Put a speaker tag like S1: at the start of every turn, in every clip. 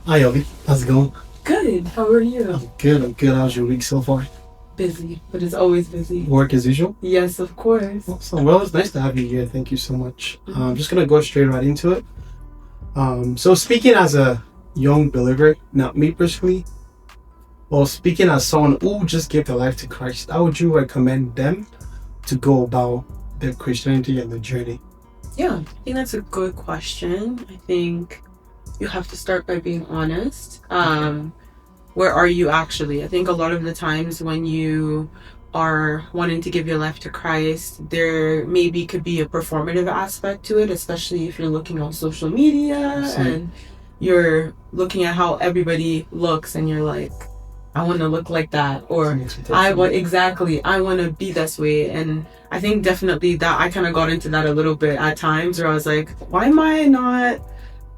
S1: Hi, Obi. How's it going?
S2: Good. How are you?
S1: I'm good. I'm good. How's your week so far?
S2: Busy, but it's always busy.
S1: Work as usual?
S2: Yes, of course.
S1: Awesome. Well, it's nice to have you here. Thank you so much. I'm just going to go straight right into it. So, speaking as a young believer, not me personally, well, speaking as someone who just gave their life to Christ, how would you recommend them to go about their Christianity and the journey?
S2: Yeah, I think that's a good question. I think you have to start by being honest. Where are you actually? I think a lot of the times when you are wanting to give your life to Christ, there maybe could be a performative aspect to it, especially if you're looking on social media and you're looking at how everybody looks and you're like, I want to look like that, or I want to be this way. And I think definitely that I kind of got into that a little bit at times where I was like, why am I not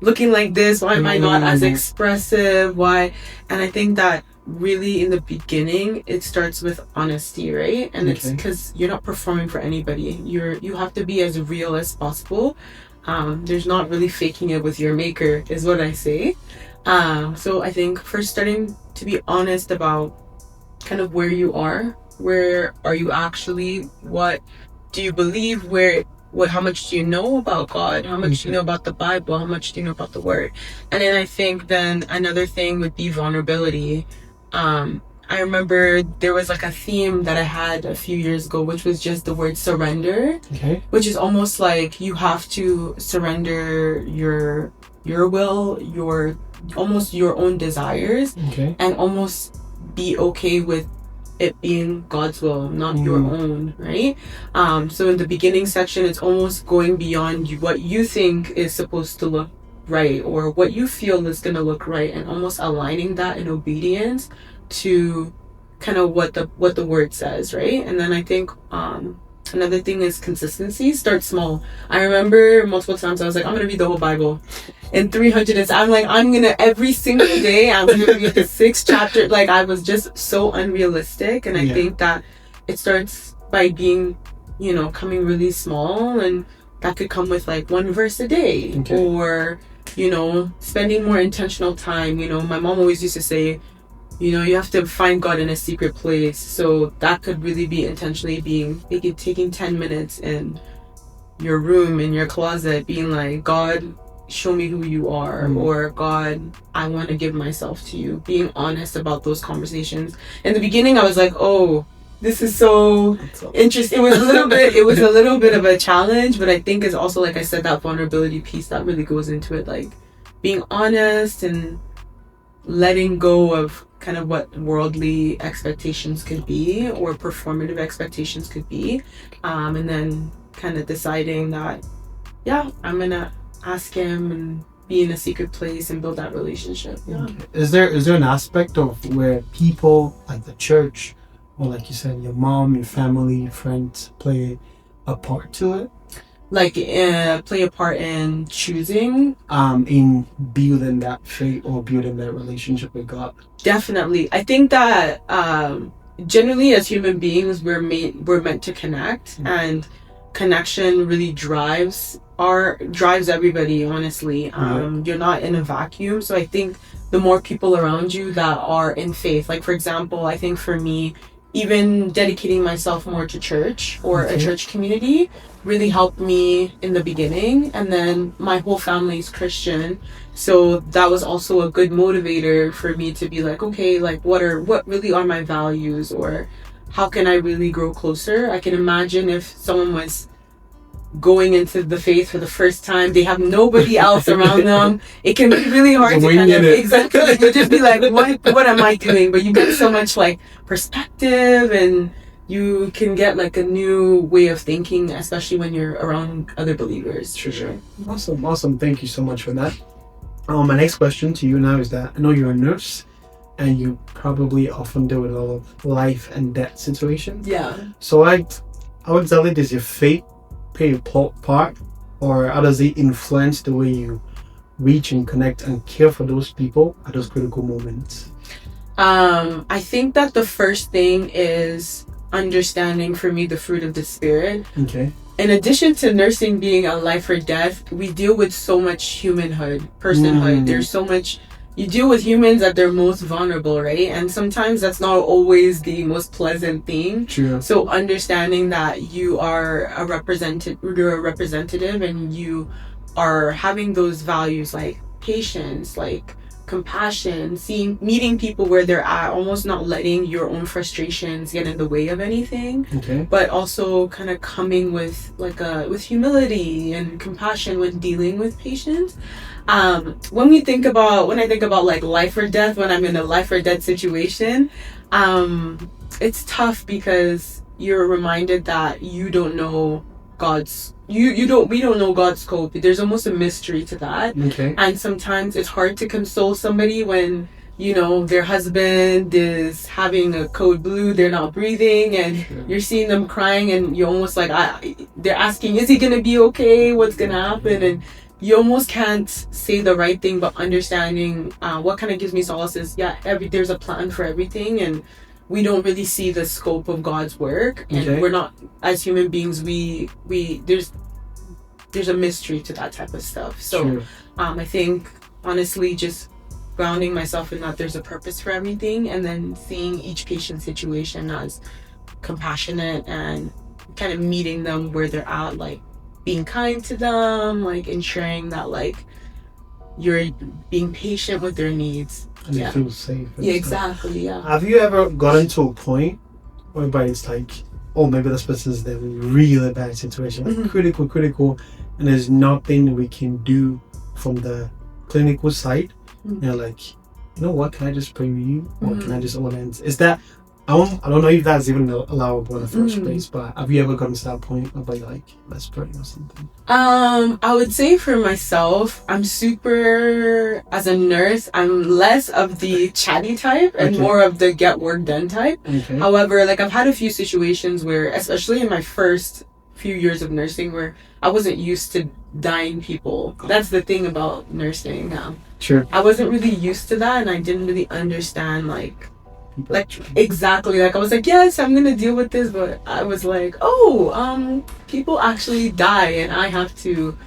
S2: looking like this? Why am I not as expressive? Why? And I think that really in the beginning it starts with honesty, right? And it's because you're not performing for anybody. You have to be as real as possible. There's not really faking it with your maker, is what I say. So I think first starting to be honest about kind of where you are. Where are you actually? What do you believe? How much do you know about God? How much do you know about the Bible? How much do you know about the Word? And then I think then another thing would be vulnerability. I remember there was like a theme that I had a few years ago, which was just the word surrender, which is almost like you have to surrender your will, almost your own desires, and almost be okay with it being God's will, not your own, right? So in the beginning section, it's almost going beyond what you think is supposed to look right or what you feel is going to look right, and almost aligning that in obedience to kind of what the word says, right? And then I think another thing is consistency. Start small. I remember multiple times I was like, I'm gonna read the whole Bible in 300 days. I'm gonna every single day I'm gonna read the 6th chapter. Like, I was just so unrealistic. And I think that it starts by being, coming really small, and that could come with like 1 verse a day, or spending more intentional time. My mom always used to say, you have to find God in a secret place. So that could really be intentionally taking 10 minutes in your room, in your closet, being like, God, show me who you are, or God, I want to give myself to you. Being honest about those conversations. In the beginning, I was like, oh, this is so interesting. It was a little bit of a challenge, but I think it's also, like I said, that vulnerability piece that really goes into it, like being honest and letting go of kind of what worldly expectations could be or performative expectations could be, and then kind of deciding that I'm gonna ask him and be in a secret place and build that relationship.
S1: Is there an aspect of where people like the church, or like you said, your mom, your family, friends play a part to it?
S2: Like play a part in choosing,
S1: in building that faith or building that relationship with God?
S2: Definitely. I think that generally as human beings we're meant to connect, and connection really drives everybody, honestly. You're not in a vacuum. So I think the more people around you that are in faith, like for example, I think for me, even dedicating myself more to church or a church community really helped me in the beginning. And then my whole family is Christian, so that was also a good motivator for me to be like, okay, like what really are my values, or how can I really grow closer? I can imagine if someone was going into the faith for the first time, they have nobody else around them, it can be really hard to kind of you just be like, what am I doing? But you get so much like perspective, and you can get like a new way of thinking, especially when you're around other believers.
S1: Sure. Awesome. Thank you so much for that. My next question to you now is that I know you're a nurse, and you probably often deal with a lot of life and death situations. So how exactly does your faith play a part, or how does it influence the way you reach and connect and care for those people at those critical moments?
S2: I think that the first thing is understanding, for me, the fruit of the Spirit. In addition to nursing being a life or death, we deal with so much personhood. There's so much you deal with humans at their most vulnerable, right? And sometimes that's not always the most pleasant thing.
S1: True.
S2: So understanding that you're a representative, and you are having those values like patience, like compassion, meeting people where they're at, almost not letting your own frustrations get in the way of anything.
S1: Okay.
S2: But also kind of coming with with humility and compassion when dealing with patients. When I think about like life or death, when I'm in a life or death situation, it's tough because you're reminded that you don't know we don't know God's scope. There's almost a mystery to that.
S1: Okay.
S2: And sometimes it's hard to console somebody when, their husband is having a code blue, they're not breathing, and you're seeing them crying, and you're almost like, they're asking, is he gonna be okay? What's gonna happen? And you almost can't say the right thing, but understanding what kind of gives me solace is, there's a plan for everything, and we don't really see the scope of God's work, and we're not, as human beings, we there's a mystery to that type of stuff. So I think honestly just grounding myself in that there's a purpose for everything, and then seeing each patient situation as compassionate and kind of meeting them where they're at, like being kind to them, like ensuring that like you're being patient with their needs.
S1: And they feel safe.
S2: Exactly. Yeah.
S1: Have you ever gotten to a point whereby it's like, oh, maybe this person's in a really bad situation, like critical, and there's nothing we can do from the clinical side? You're like, you know what? Can I just pray with you, or can I just orient? Is that I don't know if that's even allowable in the first place, but have you ever gotten to that point where you're like, let's pray or something?
S2: I would say for myself, as a nurse, I'm less of the chatty type and more of the get work done type.
S1: Okay.
S2: However, like I've had a few situations where, especially in my first few years of nursing, where I wasn't used to dying people. That's the thing about nursing.
S1: Sure.
S2: I wasn't really used to that, and I didn't really understand exactly, like I was like, yes, I'm gonna deal with this, but I was like, people actually die, and I have to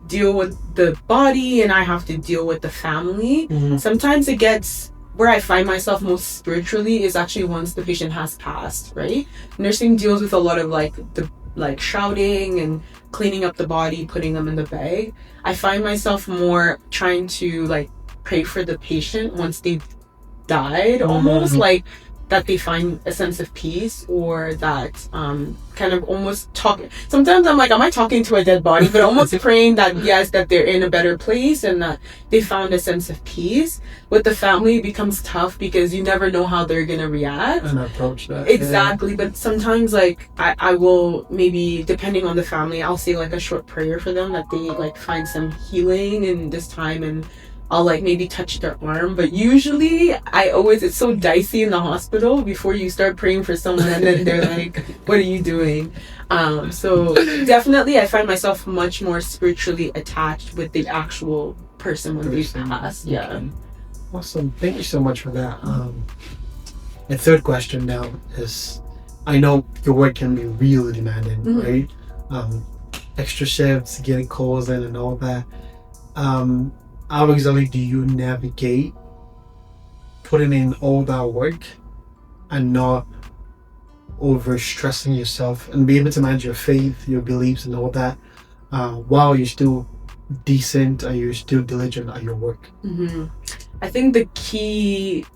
S2: deal with the body, and I have to deal with the family. Sometimes it gets where I find myself most spiritually is actually once the patient has passed, right? Nursing deals with a lot of like shrouding and cleaning up the body, putting them in the bag. I find myself more trying to like pray for the patient once they've died, almost like that they find a sense of peace, or that kind of almost talking. Sometimes I'm like, am I talking to a dead body? But almost praying that yes, that they're in a better place and that they found a sense of peace. With the family, it becomes tough because you never know how they're gonna react
S1: and approach that.
S2: Exactly. But sometimes like I will, maybe depending on the family, I'll say like a short prayer for them, that they like find some healing in this time, and I'll like maybe touch their arm. But usually it's so dicey in the hospital before you start praying for someone, and then they're like, what are you doing? So definitely I find myself much more spiritually attached with the actual person when they pass. Yeah.
S1: Awesome. Thank you so much for that. The third question now is, I know your work can be really demanding, right? Extra shifts, getting calls in and all that. How exactly do you navigate putting in all that work and not over stressing yourself, and be able to manage your faith, your beliefs and all that, while you're still decent and you're still diligent at your work?
S2: I think the key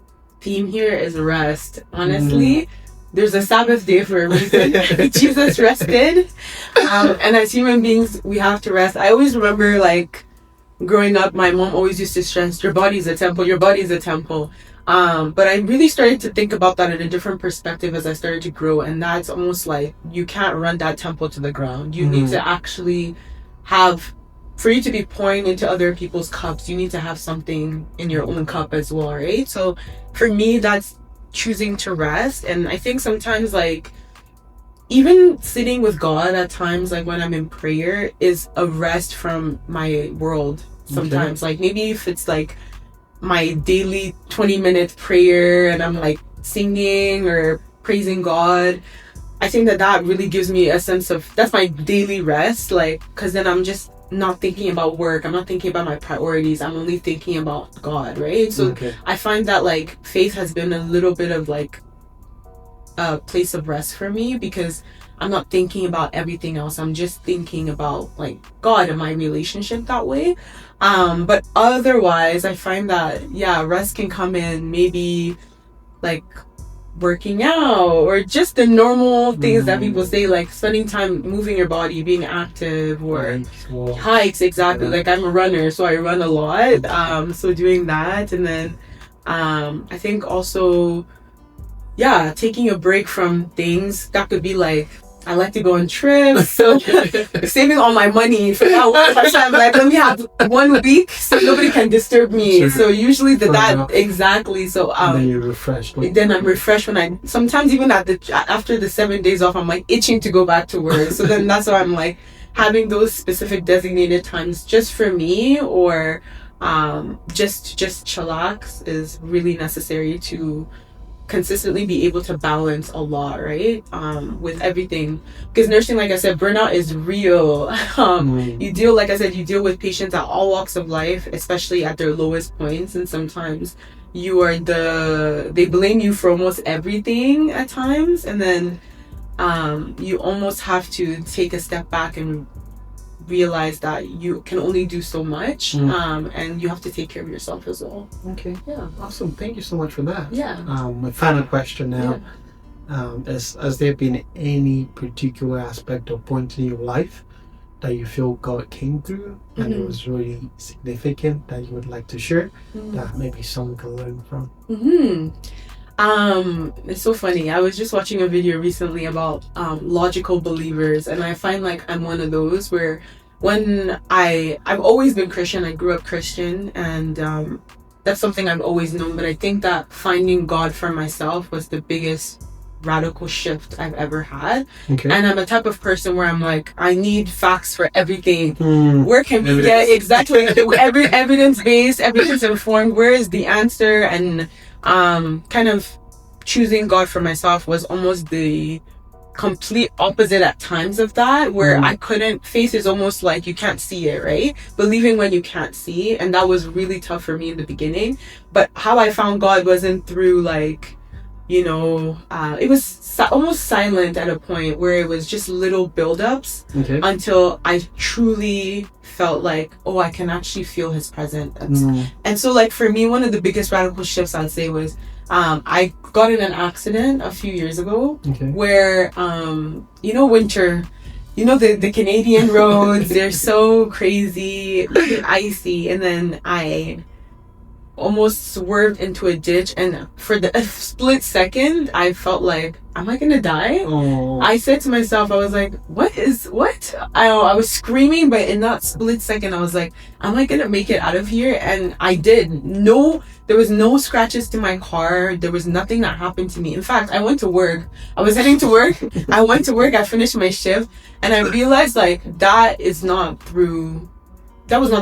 S2: theme here is rest. Honestly, there's a Sabbath day for a reason. Jesus rested. And as human beings, we have to rest. I always remember like growing up, my mom always used to stress, your body's a temple, your body's a temple. But I really started to think about that in a different perspective as I started to grow. And that's almost like, you can't run that temple to the ground. You need to actually for you to be pouring into other people's cups, you need to have something in your own cup as well, right? So for me, that's choosing to rest. And I think sometimes like even sitting with God at times, like when I'm in prayer, is a rest from my world sometimes. Like maybe if it's like my daily 20-minute prayer and I'm like singing or praising God, I think that really gives me a sense of, that's my daily rest, like, because then I'm just not thinking about work. I'm not thinking about my priorities. I'm only thinking about God, right? So I find that like faith has been a little bit of like a place of rest for me, because I'm not thinking about everything else. I'm just thinking about like God and my relationship that way. But otherwise, I find that, rest can come in maybe like working out, or just the normal things that people say, like spending time moving your body, being active, or hikes. Exactly. Like I'm a runner, so I run a lot. So doing that, and then I think also taking a break from things. That could be like, I like to go on trips, so saving all my money for that one time. Like, let me have 1 week so nobody can disturb me. Sure. So usually exactly. So
S1: and then you're refreshed.
S2: Then I'm refreshed when sometimes even after the 7 days off, I'm like itching to go back to work. So then that's why I'm like having those specific designated times just for me, or just chillax is really necessary to consistently be able to balance a lot, right? With everything, because nursing, like I said, burnout is real. You deal with patients at all walks of life, especially at their lowest points, and sometimes they blame you for almost everything at times, and then you almost have to take a step back and realize that you can only do so much, and you have to take care of yourself as well.
S1: Okay. Yeah. Awesome. Thank you so much for that.
S2: Yeah.
S1: My final question now. Has there been any particular aspect or point in your life that you feel God came through and it was really significant that you would like to share, that maybe someone can learn from?
S2: It's so funny. I was just watching a video recently about logical believers, and I find like I'm one of those where when I've always been Christian. I grew up Christian, and that's something I've always known, but I think that finding God for myself was the biggest radical shift I've ever had. And I'm a type of person where I'm like, I need facts for everything. Where can we get exactly every evidence-based, evidence-informed, where is the answer? And kind of choosing God for myself was almost the complete opposite at times of that, where I couldn't. Faith is almost like you can't see it, right? Believing when you can't see, and that was really tough for me in the beginning. But how I found God wasn't through like, it was almost silent at a point where it was just little build-ups until I truly felt like, oh, I can actually feel his presence. And so like for me, one of the biggest radical shifts I'd say was I got in an accident a few years ago where winter, the Canadian roads, they're so crazy, icy, and then I almost swerved into a ditch, and for a split second I felt like, am I gonna die? I said to myself, I was like, what? I was screaming, but in that split second I was like, am I gonna make it out of here? And I did. There was no scratches to my car. There was nothing that happened to me. In fact, I went to work. I was heading to work. I went to work, I finished my shift, and I realized like that was not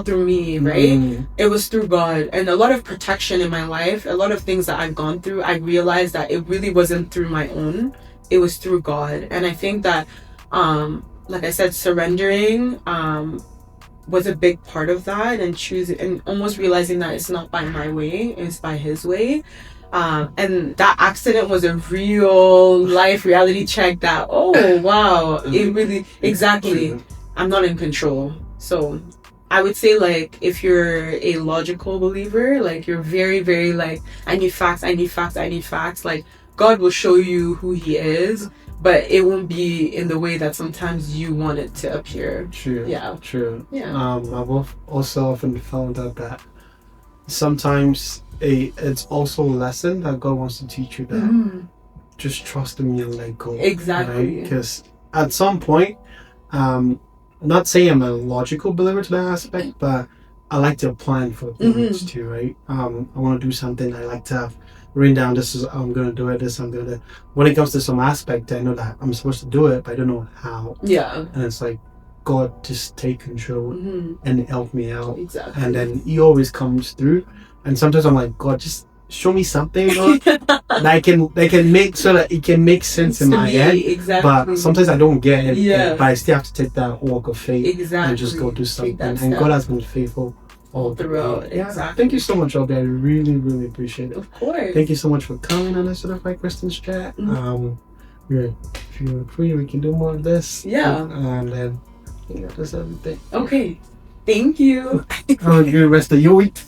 S2: through me, right? It was through God. And a lot of protection in my life, a lot of things that I've gone through, I realized that it really wasn't through my own, it was through God. And I think that like I said, surrendering was a big part of that, and choosing and almost realizing that it's not by my way, it's by his way. And that accident was a real life reality check that, oh wow, it really, exactly, I'm not in control. So I would say, like, if you're a logical believer, like you're very, very like, I need facts, like God will show you who he is, but it won't be in the way that sometimes you want it to appear.
S1: True.
S2: Yeah.
S1: True.
S2: Yeah.
S1: I've also often found out that sometimes it's also a lesson that God wants to teach you that just trust me and let go.
S2: Exactly.
S1: Because at some point, I'm not saying I'm a logical believer to that aspect, but I like to plan for things too, right? I want to do something. I like to have written down, this is how I'm going to do it, this I'm going to do it. When it comes to some aspect, I know that I'm supposed to do it, but I don't know how.
S2: Yeah.
S1: And it's like, God, just take control and help me out.
S2: Exactly.
S1: And then he always comes through. And sometimes I'm like, God, just show me something, that can make so that it can make sense in my head.
S2: Exactly.
S1: But sometimes I don't get it. Yeah. But I still have to take that walk of faith and just go do something. And God has been faithful all throughout. Yeah. Exactly. Thank you so much, Obi. I really, really appreciate it.
S2: Of course.
S1: Thank you so much for coming on the Certified Christians Chat. If you're free, we can do more of this.
S2: Yeah.
S1: And then that's everything.
S2: Okay. Thank you.
S1: Have a good rest of your week.